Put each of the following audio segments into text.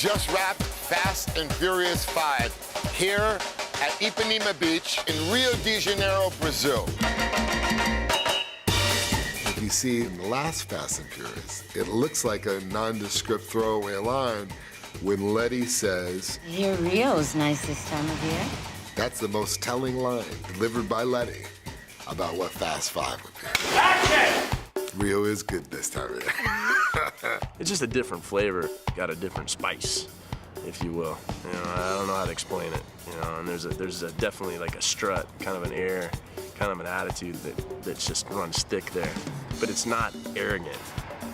just wrapped Fast and Furious 5 here at Ipanema Beach in Rio de Janeiro, Brazil. If you see in the last Fast and Furious, it looks like a nondescript throwaway line when Letty says, I hear Rio's nice this time of year. That's the most telling line delivered by Letty about what Fast 5 would be. Action! Rio is good this time of year. It's just a different flavor, got a different spice, if you will. You know, I don't know how to explain it. You know, and there's definitely like a strut, kind of an air, kind of an attitude that's just runs thick there. But it's not arrogant.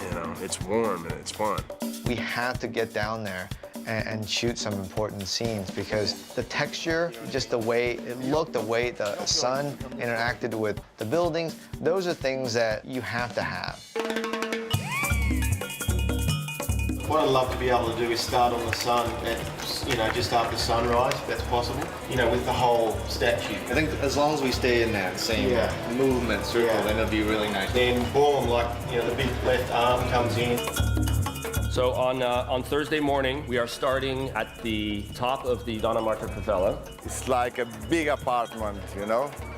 You know, it's warm and it's fun. We had to get down there and shoot some important scenes because the texture, just the way it looked, the way the sun interacted with the buildings, those are things that you have to have. What I'd love to be able to do is start on the sun at, just after sunrise, if that's possible, with the whole statue. I think as long as we stay in that same movement circle, then it'll be really nice. Then boom, the big left arm comes in. So on Thursday morning, we are starting at the top of the Dona Marta favela. It's like a big apartment,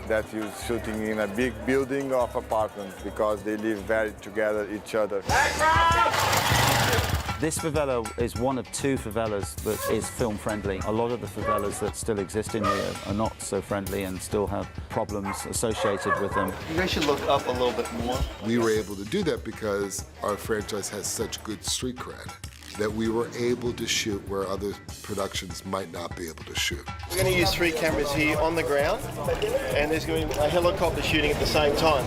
that you're shooting in a big building of apartments because they live very together, each other. This favela is one of 2 favelas that is film-friendly. A lot of the favelas that still exist in Rio are not so friendly and still have problems associated with them. You guys should look up a little bit more. We were able to do that because our franchise has such good street cred that we were able to shoot where other productions might not be able to shoot. We're going to use 3 cameras here on the ground, and there's going to be a helicopter shooting at the same time.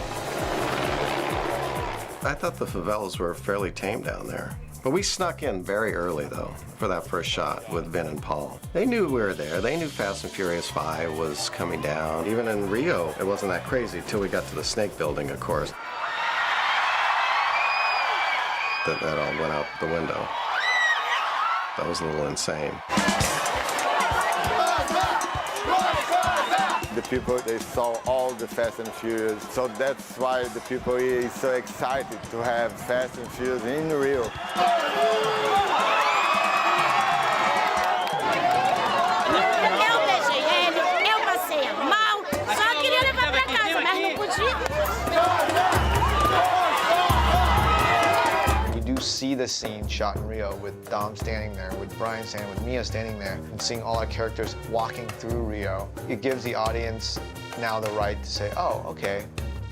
I thought the favelas were fairly tame down there. But we snuck in very early, though, for that first shot with Vin and Paul. They knew we were there. They knew Fast and Furious 5 was coming down. Even in Rio, it wasn't that crazy till we got to the snake building, of course. That all went out the window. That was a little insane. The people, they saw all the Fast and Furious, so that's why the people here is so excited to have Fast and Furious in Rio. Eu beijei ele, eu passei mal, só queria levar pra casa, mas não podia. You do see the scene shot in Rio with Dom standing there, with Brian standing, with Mia standing there, and seeing all our characters walking through Rio. It gives the audience now the right to say, oh, okay,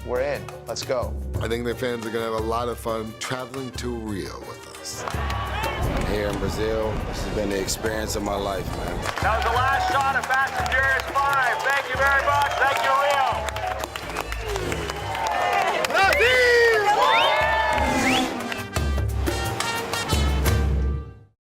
we're in, let's go. I think the fans are going to have a lot of fun traveling to Rio with us. Here in Brazil, this has been the experience of my life, man. That was the last shot of Fast and Furious 5. Thank you very much. Thank